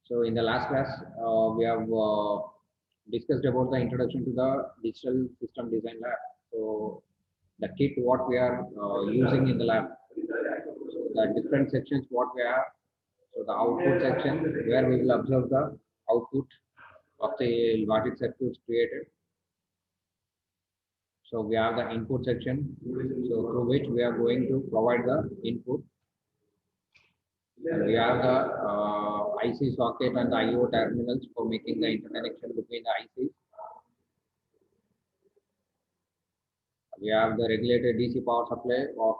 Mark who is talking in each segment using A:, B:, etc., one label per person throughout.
A: So in the last class, we have discussed about the introduction to the digital system design lab. So the kit what we are using in the lab. So the different sections what we have. So the output section where we will observe the output of the logic circuits created. So we have the input section, so through which we are going to provide the input. And we have the IC socket and the IO terminals for making the interconnection between the ICs. We have the regulated DC power supply of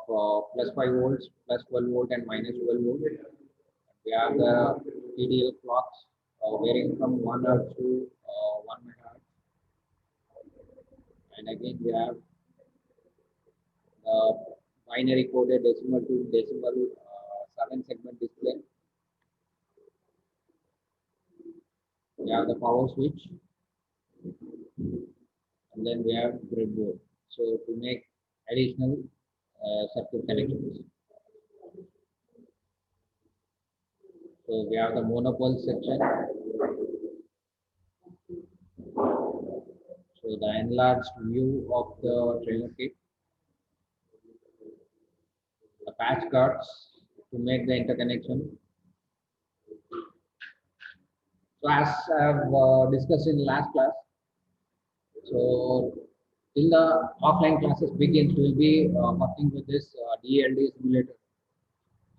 A: plus 5 volts, plus 12 volt, and minus 12 volt. We have the TDL clocks varying from 1 hertz to 1 megahertz. And again, we have the binary coded decimal to decimal 7 segment display. We have the power switch, and then we have breadboard. So to make additional circuit connections. So we have the monopole section. So the enlarged view of the trainer kit. The patch cards to make the interconnection. So as I have discussed in last class, so till the offline classes begins, we will be working with this DLD simulator.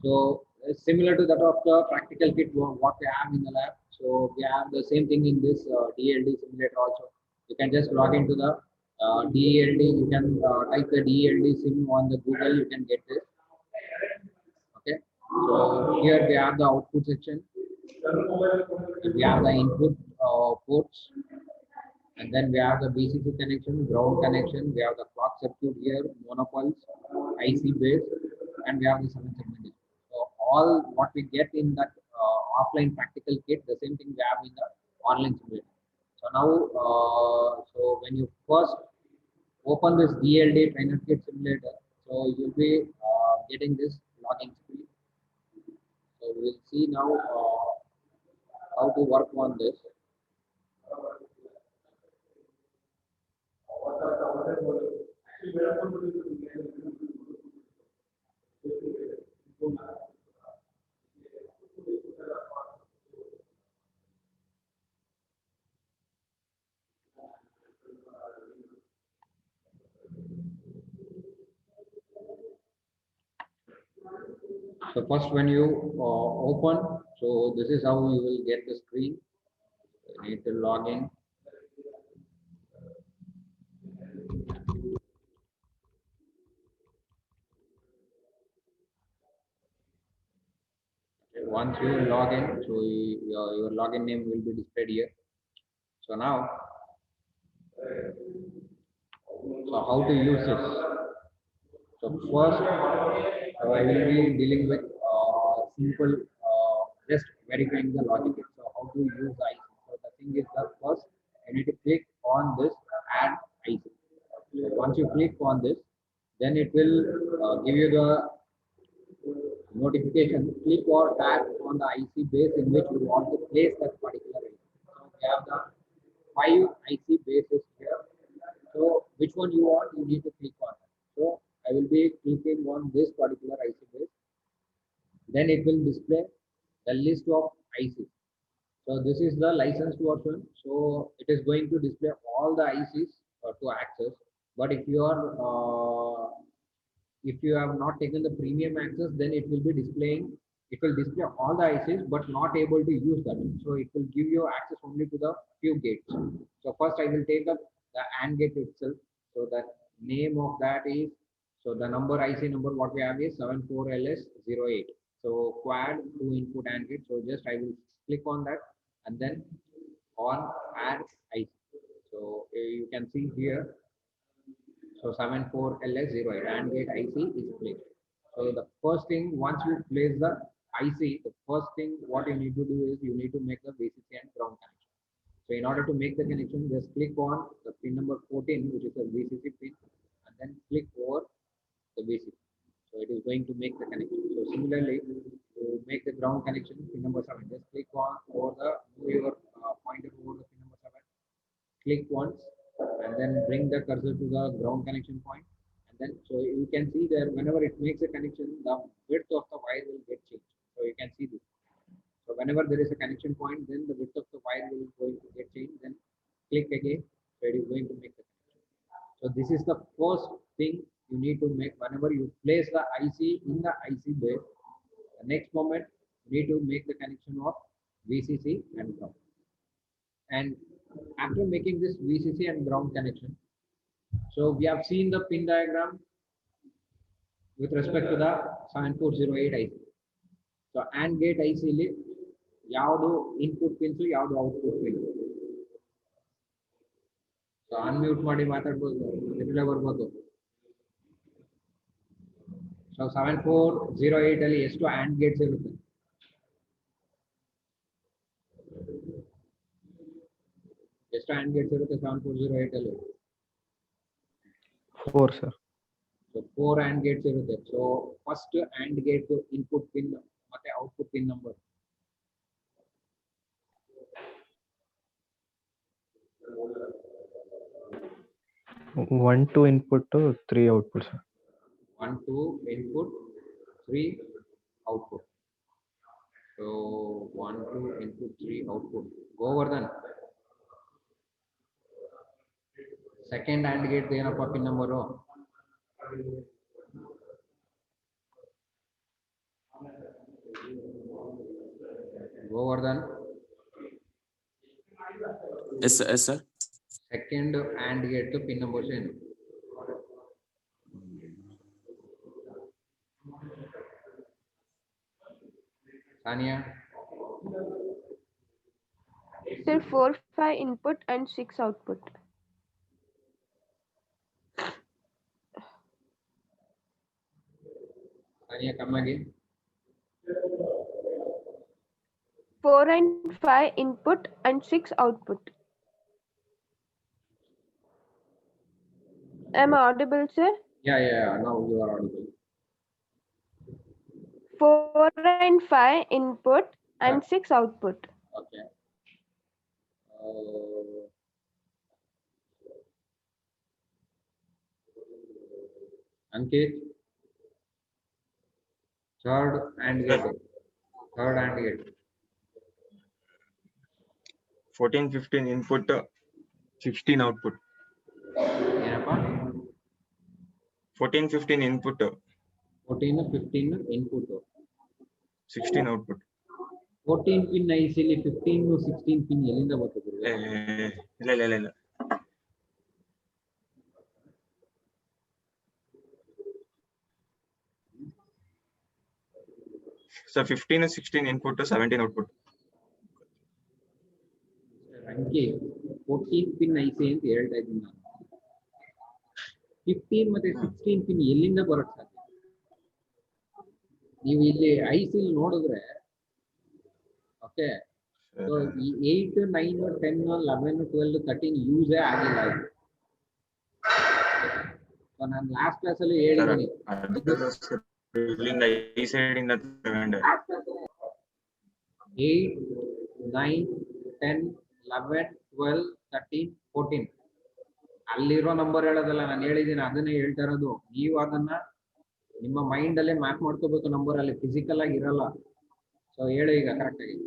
A: So it's similar to that of the practical kit what we have in the lab. So we have the same thing in this DLD simulator also. You can just log into the DLD. You can type the DLD sim on the Google. You can get this. Okay. So here we have the output section. We have the input ports, and then we have the BCC connection, ground connection. We have the clock circuit here, monopoles, IC base, and we have the 7 segment. So all what we get in that offline practical kit, the same thing we have in the online simulator. So now, so when you first open this DLD trainer kit simulator, so you'll be getting this login screen. So we'll see now how to work on this. So first when you open, so this is how you will get the screen. You need to log in. Once you log in, so your login name will be displayed here. So now, so how to use this? So first, I will be dealing with simple, just verifying the logic. So how to use the IC? So the thing is that first you need to click on this add IC. So once you click on this, then it will give you the notification. Click or tap on the IC base in which you want to place that particular IC. So we have the 5 IC bases here. So which one you want, you need to click on. So I will be clicking on this particular IC base. Then it will display the list of ICs. So this is the licensed version. So it is going to display all the ICs to access. But if you have not taken the premium access, then it will be displaying. It will display all the ICs, but not able to use that. So it will give you access only to the few gates. So first I will take up the AND gate itself. So the name of that is, so the number IC number what we have is 74LS08. So quad 2 input AND gate. So just I will click on that and then on add IC. So you can see here. So 74LS08 AND gate IC is placed. So the first thing, once you place the IC, the first thing what you need to do is you need to make the VCC and ground connection. So in order to make the connection, just click on the pin number 14, which is the VCC pin, and then click over the VCC. So it is going to make the connection. So similarly, to make the ground connection, pin number 7, just click on over the move your pointer over the pin number 7. Click once and then bring the cursor to the ground connection point, and then so you can see there whenever it makes a connection, the width of the wire will get changed. So you can see this. So whenever there is a connection point, then the width of the wire will going to get changed. Then click again, so it is going to make the connection. So this is the first thing you need to make whenever you place the IC in the IC base. The next moment you need to make the connection of VCC and ground. And after making this VCC and ground connection, so we have seen the pin diagram with respect to the 7408 IC. So AND gate IC li yavadu input pins yavadu output pin. So unmute ಮಾಡಿ ಮಾತಾಡಬಹುದು reply ಬರಬಹುದು. So 7408 ಅಲ್ಲಿ ಎಷ್ಟು AND gates ಇರುತ್ತೆ? ಎಷ್ಟು AND gates ಇರುತ್ತೆ 7408 ಅಲ್ಲಿ?
B: 4 sir.
A: So 4 AND gates ಇರುತ್ತೆ. So first AND gate input pin ಮತ್ತೆ output pin number.
B: 1 2 input to 3 output sir.
A: 1 2 input, 3 output. So 1 2 input, 3 output. Govardhan. Second AND gate ಏನಪ್ಪ pin number? Govardhan.
C: Yes, sir. Yes, sir.
A: Second AND gate pin number ಏನು? Sania.
D: Sir, 4 5 input and 6 output.
A: Sania, come again.
D: 4 and 5 input and 6 output. Am I audible, sir?
A: Yeah. Now you are audible.
D: 4 and 5 input and 6 output.
A: Okay. Ankit. Third AND gate.
E: 14 15 input 16 output.
A: ಏನಪ್ಪ?
E: 14 15 input
A: 14 15 input,
E: 16 output.
A: 14 pin IC li 15 16 pin ಎಲ್ಲಿಂದ ಬರ್ತದೆ?
E: ಇಲ್ಲ. So 15 16 input 17 output.
A: ಅಂಕಿ 14 pin IC ಅಂತ ಹೇಳ್ತಾ ಇದ್ದೀನಿ ನಾನು. 15 ಮತ್ತೆ 16 pin ಎಲ್ಲಿಂದ ಬರುತ್ತೆ ಸಾಧ್ಯ? ನೀವು ಇಲ್ಲಿ IC ನೋಡಿದ್ರೆ ಓಕೆ, ಸೊ ಈ 8 9 10 11 12 13 ಯೂಸ್ ಆಗಿಲ್ಲ ಇದು. ಸೊ ನಾನು ಲಾಸ್ಟ್ ಕ್ಲಾಸ್ ಅಲ್ಲಿ ಹೇಳಿದ್ದೀನಿ
E: ಇಲ್ಲಿಂದ ಈ ಸೈಡ್ ಇಂದ ತಗೊಂಡೆ
A: 8 9 10 11 12 13 14 ಅಲ್ಲಿರೋ ನಂಬರ್ ಹೇಳೋದಲ್ಲ, ನಾನು ಹೇಳಿದ್ದೀನಿ ಅದನ್ನೇ ಹೇಳ್ತಾ ಇರೋದು. ನೀವು ಅದನ್ನ ನಿಮ್ಮ ಮೈಂಡ್ ಅಲ್ಲೇ ಮ್ಯಾಪ್ ಮಾಡ್ಕೋಬೇಕು, ನಂಬರ್ ಅಲ್ಲಿ ಫಿಸಿಕಲ್ ಆಗಿ ಇರಲ್ಲ. ಸೊ ಹೇಳು ಈಗ ಕರೆಕ್ಟ್ ಆಗಿ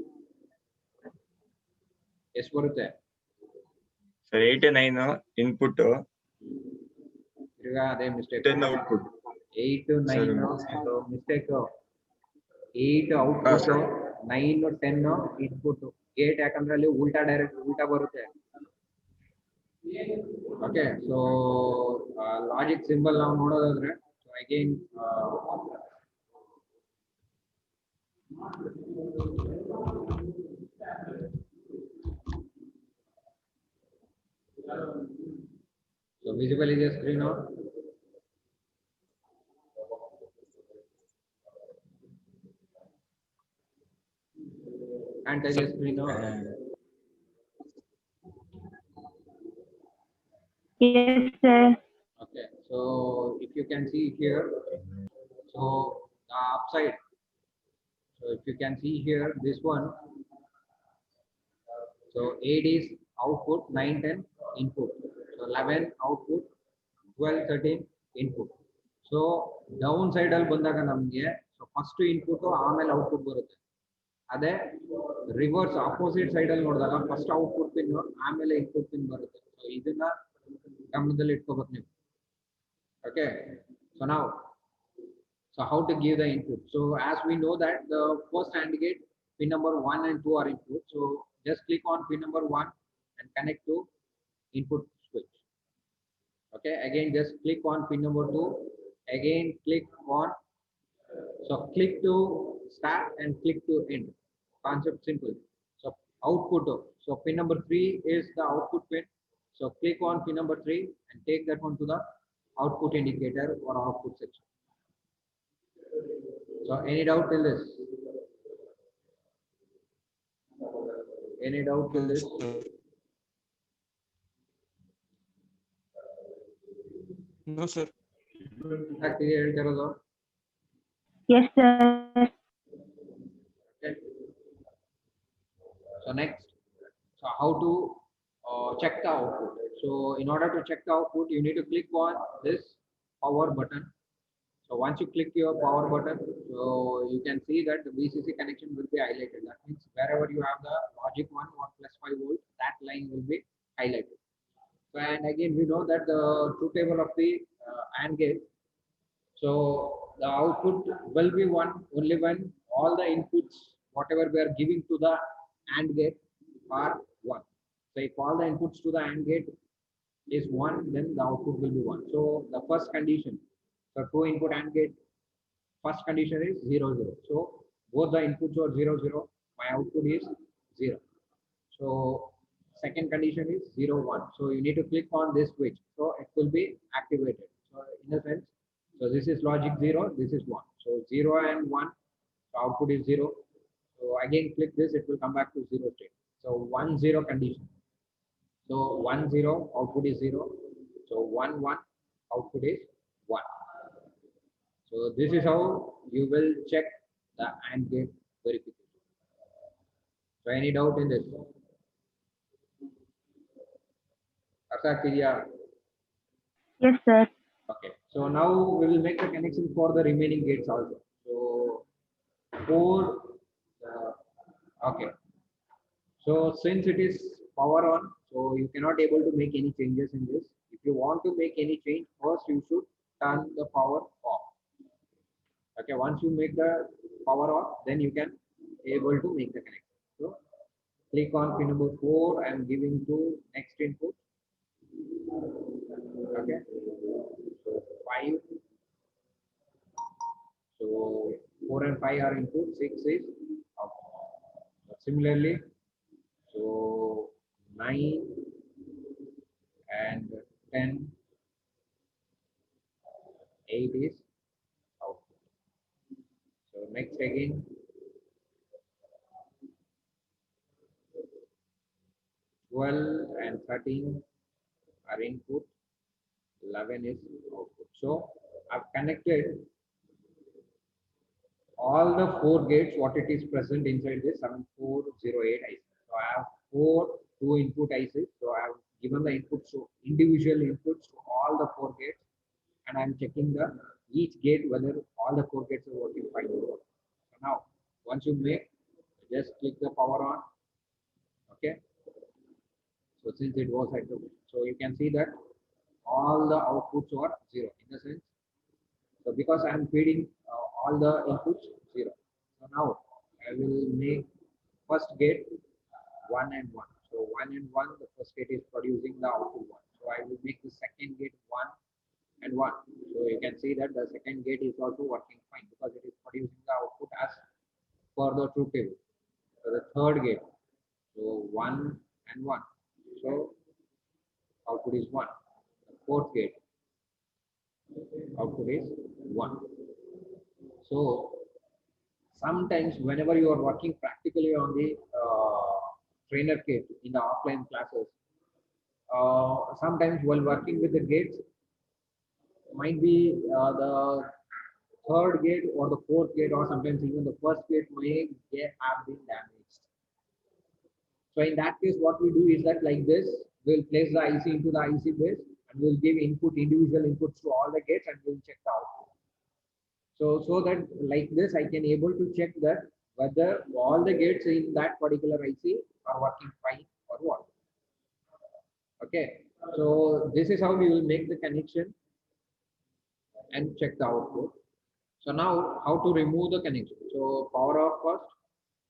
A: ಎಷ್ಟು ಬರುತ್ತೆ?
E: ಸರ್ 8 9 ಇನ್ಪುಟ್
A: ಈಗ ಅದೇ mistake.
E: 10 output.
A: 8 9 mistake. 8 output, 9 10 input. 8 ಯಾಕಂದ್ರೆ ಅಲ್ಲಿ ಉಲ್ಟಾ ಬರುತ್ತೆ. ಓಕೆ, ಸೊ ಲಾಜಿಕ್ ಸಿಂಬಲ್ ನಾವು ನೋಡೋದಾದ್ರೆ again so visible is the screen now. And touch the screen now.
D: Yes, sir.
A: Okay, so if you can see here, So the upside. So if you can see here, this one. So 8 is output, 9, 10 input. So 11 output, 12, 13 input. So downside ಅಲ್ಲಿ ಬಂದಾಗ ನಮಗೆ so first input ಆಮೇಲೆ output ಬರುತ್ತೆ. ಅದೇ reverse opposite side ಅಲ್ಲಿ ನೋಡಿದಾಗ first output pin ಆಮೇಲೆ input pin ಬರುತ್ತೆ. ಸೊ ಇದನ್ನ ಗಮನದಲ್ಲಿ ಇಟ್ಕೋಬೇಕು ನೀವು. Okay. So now, so how to give the input? So as we know that the first AND gate pin number 1 and 2 are input. So just click on pin number 1 and connect to input switch. Okay. Again, just click on pin number 2. Again, click on. So click to start and click to end. Concept simple. So output. So pin number 3 is the output pin. So click on pin number 3 and take that one to the output indicator or output section. So any doubt till this? Any doubt till this?
E: No, sir.
D: Yes, sir.
A: Okay. So next, so how to check the output? So in order to check the output, you need to click on this power button. So once you click your power button, so you can see that the VCC connection will be highlighted. That means wherever you have the logic 1 or plus 5 volt, that line will be highlighted. So and again, we know that the truth table of the AND gate. So the output will be 1 only when all the inputs, whatever we are giving to the AND gate, are 1. So if all the inputs to the AND gate is 1, then the output will be 1. So the first condition, so 2 input AND gate, first condition is 0, 0. So both the inputs are 0, 0. My output is 0. So second condition is 0, 1. So you need to click on this switch. So it will be activated. So in a sense, so this is logic 0, this is 1. So 0 and 1, so output is 0. So again click this, it will come back to 0 state. So 1, 0 condition. So 1, 0, output is 0. So 1, 1, output is 1. So this is how you will check the AND gate verification. So any doubt in this?
D: Yes, sir.
A: Okay. So now we will make the connection for the remaining gates also. So 4. Okay. So since it is power on, so you cannot able to make any changes in this. If you want to make any change, first you should turn the power off. Okay. Once you make the power off, then you can able to make the connection. So click on pin number 4 and giving to next input. Okay. So 5. So 4 and 5 are input, 6 is output. Similarly, so 9 and 10, 8 is output. So next again, 12 and 13 are input, 11 is output. So I've connected all the 4 gates what it is present inside this 7408 IC. So I have 4 2 input ICs. So I have given the inputs to individual inputs to all the 4 gates, and I'm checking the each gate whether all the 4 gates are working fine. So now once you make, just click the power on. Okay. So since it was at the, so you can see that all the outputs are 0 in the sense. So because I am feeding all the inputs 0. So now I will make first gate 1 and 1. So 1 and 1, the first gate is producing the output 1. So I will make the second gate 1 and 1. So you can see that the second gate is also working fine because it is producing the output as per the truth table. So the third gate, so 1 and 1. So output is 1. The fourth gate, output is 1. So sometimes whenever you are working practically on the trainer kit in the offline classes, sometimes while working with the gates, might be the third gate or the fourth gate or sometimes even the first gate may have been damaged. So in that case, what we do is that like this, we'll place the IC into the IC base and we'll give individual inputs to all the gates and we'll check the output. So that like this, I can able to check that whether all the gates in that particular IC are working fine or what. Okay. So this is how we will make the connection and check the output. So now how to remove the connection. So power off first,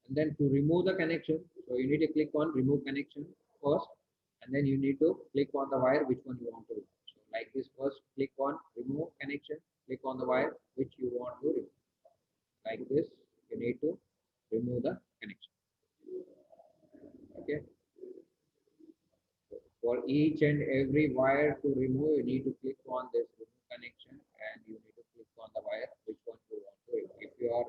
A: and then to remove the connection. So you need to click on remove connection first, and then you need to click on the wire which one you want to remove. So like this, first click on remove connection, click on the wire which you want to remove. Like this, you need to remove the connection. Okay. For each and every wire to remove, you need to click on this remove connection and you need to click on the wire which one you want to remove. If you are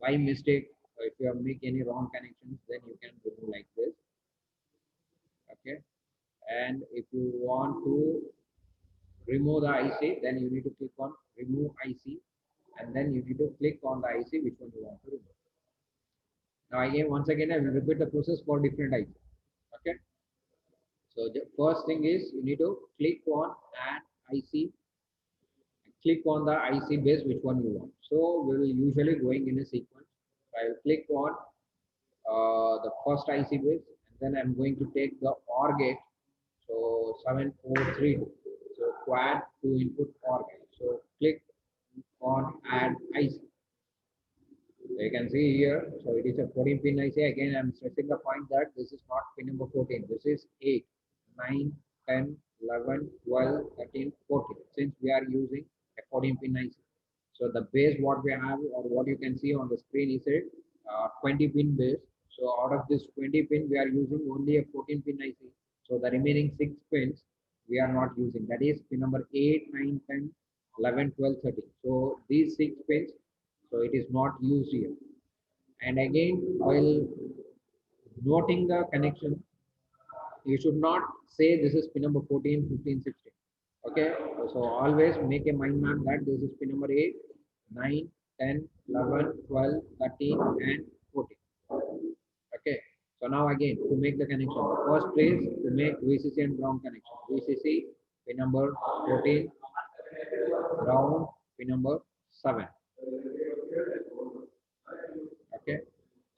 A: by mistake or if you have make any wrong connections, then you can remove like this. Okay. And if you want to remove the IC, then you need to click on remove IC and then you need to click on the IC which one you want to remove. Now again, once again, I will repeat the process for different IC. Okay. So the first thing is you need to click on add IC, click on the IC base which one you want. So we will usually going in a sequence. I will click on the first IC base and then I'm going to take the OR gate. So 7432. So quad 2 input OR gate. So click on add IC. So you can see here, so it is a 14 pin IC. Again, I'm stressing the point that this is not pin number 14. This is 8, 9, 10, 11, 12, 13, 14. Since we are using a 14 pin IC. So the base what we have or what you can see on the screen is a 20 pin base. So out of this 20 pin, we are using only a 14 pin IC. So the remaining 6 pins we are not using. That is pin number 8, 9, 10, 11, 12, 13. So these 6 pins, so it is not used here. And again, while noting the connection, you should not say this is pin number 14, 15, 16. Okay, so always make a mind map that this is pin number 8, 9, 10, 11, 12, 13, and 14. Okay, so now again to make the connection, the first place to make VCC and ground connection. VCC pin number 14, ground pin number 7. Okay,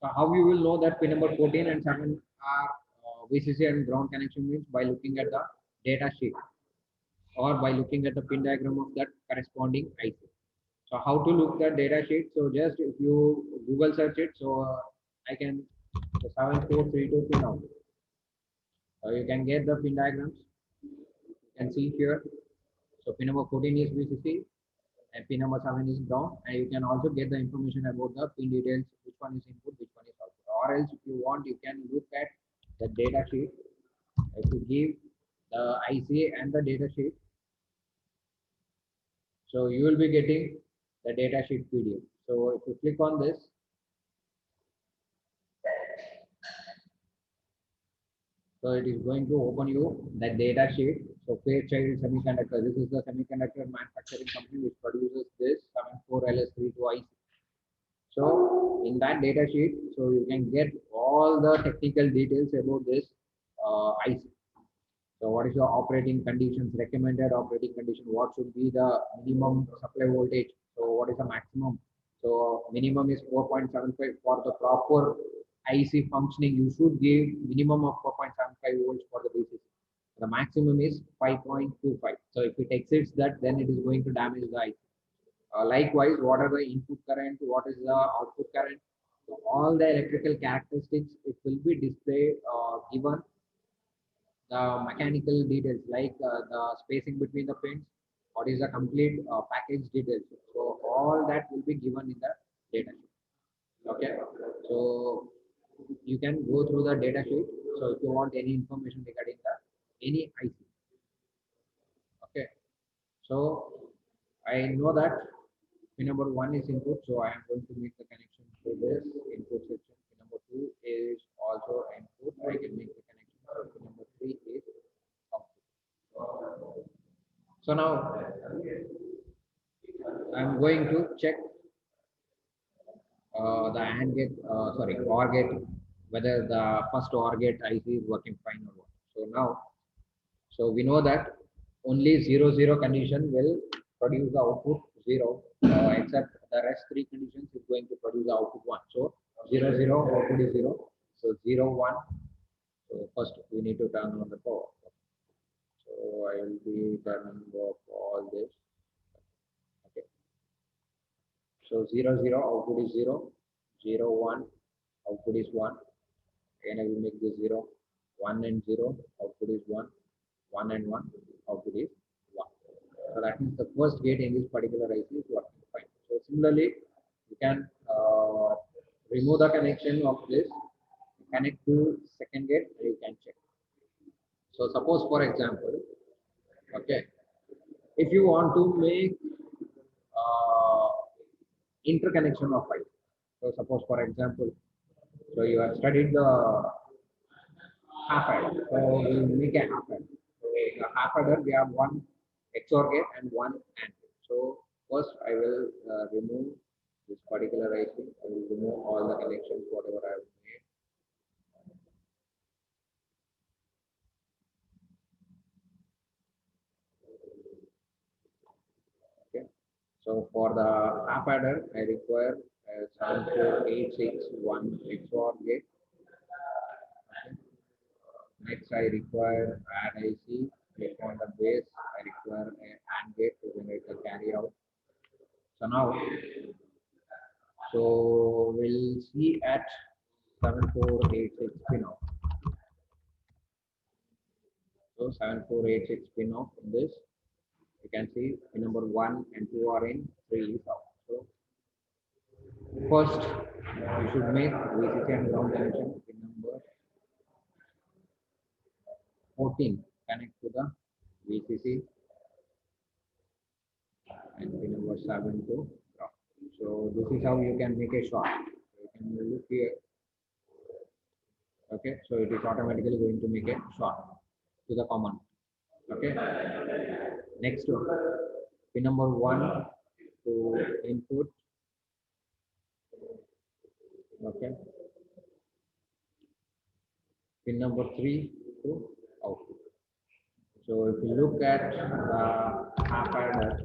A: so how you will know that pin number 14 and 7 are VCC and ground connection means by looking at the data sheet or by looking at the pin diagram of that corresponding IC. So how to look at data sheet? So just if you Google search it, so I can so 7432 pin out. So you can get the pin diagrams. You can see here. So pin number 14 is VCC and pin number 7 is ground. And you can also get the information about the pin details, which one is input, which one is output. Or else if you want, you can look at the data sheet. If you give the IC and the data sheet, so you will be getting the data sheet PDF. So if you click on this, so it is going to open you the data sheet. So Fairchild Semiconductor, this is the semiconductor manufacturing company which produces this 74LS32 IC. So in that data sheet, so you can get all the technical details about this IC. So what is the operating conditions, recommended operating condition, what should be the minimum supply voltage, so what is the maximum, so minimum is 4.75 for the proper IC functioning, you should give minimum of 4.75 volts for the VCC. The maximum is 5.25. So if it exceeds that, then it is going to damage the IC. Likewise, what are the input current, what is the output current, so all the electrical characteristics, it will be displayed given the mechanical details like the spacing between the pins, what is the complete package details. So all that will be given in the data sheet. Okay, so you can go through the data sheet. So if you want any information regarding the any IC. Okay, so I know that pin number 1 is input, so I am going to make the connection to this input section. Pin number 2 is also input. I can make the connection. So pin number 3 is output. So now I'm going to check the AND gate, sorry, OR gate, whether the first OR gate IC is working fine or what. So now, so we know that only 0, 0 condition will produce the output 0, except the rest 3 conditions is going to produce the output 1. So 0, 0, output is 0. So 0, 1. So first we need to turn on the power. So I will be turning off all this. Okay. So 0, 0, output is 0. 0, 1, output is 1. Again I will make this 0. 1 and 0, output is 1. 1 and 1, output is 1. So that means the first gate in this particular IC is working fine. So similarly, you can remove the connection of this, connect to second gate, and you can check. So suppose for example, okay, if you want to make interconnection of IC. So suppose for example, so you have studied the half adder. So we make a half adder. So in a half adder, we have one XOR gate and one AND gate. So first I will remove this particular IC. I will remove all the connections, whatever I have made. Okay. So for the half adder, I require 74861 XOR gate. Okay. Next, I require add IC. Click on the base. I require an AND gate to generate the carry out. So now, so we'll see at 7486 pin off. So 7486 pin off in this. You can see pin number 1 and 2 are in, 3 is out. So first, you should make VCC and ground connection. Pin number 14 connect to the VCC and pin number 7 to ground. So this is how you can make a short. So you can look here. Okay, so it is automatically going to make a short to the common. Okay, next one, pin number 1 to input. Okay, pin number 3 to output. So if you look at the half adder,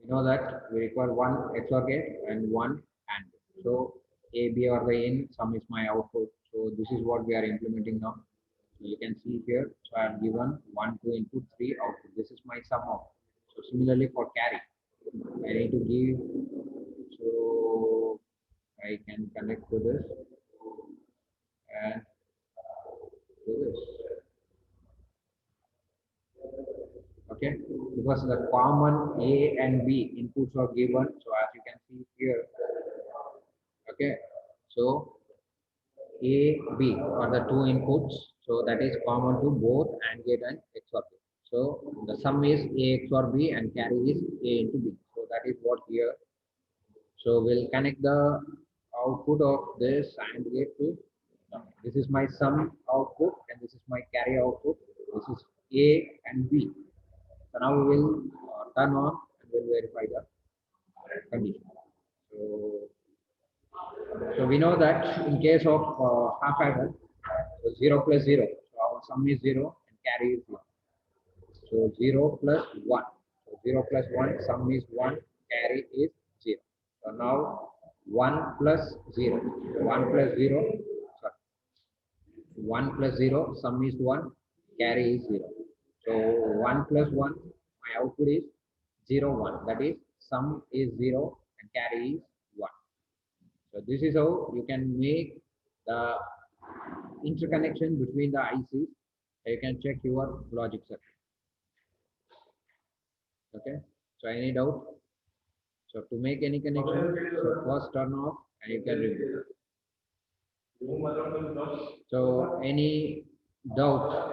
A: we know that we require one XOR gate and one AND. So A, B are the in, sum is my output. So this is what we are implementing now. So you can see here, so I have given 1, 2 input, 3 output. This is my sum of. So similarly for carry, I need to give, so I can connect to this and do this. Okay, because the common A and B inputs are given. So as you can see here, okay, so A, B are the 2 inputs. So that is common to both AND gate and XOR gate. So the sum is A XOR B and carry is A into B. So that is what here. So we'll connect the output of this AND gate to, this is my sum output and this is my carry output. This is A and B. So now we will turn on and we'll verify the condition. So we know that in case of half adder, so 0 plus 0, so our sum is 0 and carry is 1. So 0 plus 1. So 0 plus 1, sum is 1, carry is 0. So now 1 plus 0. 1 plus 0, sorry. 1 plus 0, sum is 1, carry is 0. So 1 plus 1, my output is 0, 1. That is, sum is 0 and carry is 1. So this is how you can make the interconnection between the ICs. You can check your logic circuit. Okay. So any doubt? So to make any connection, so first turn off and you can remove. So any doubt?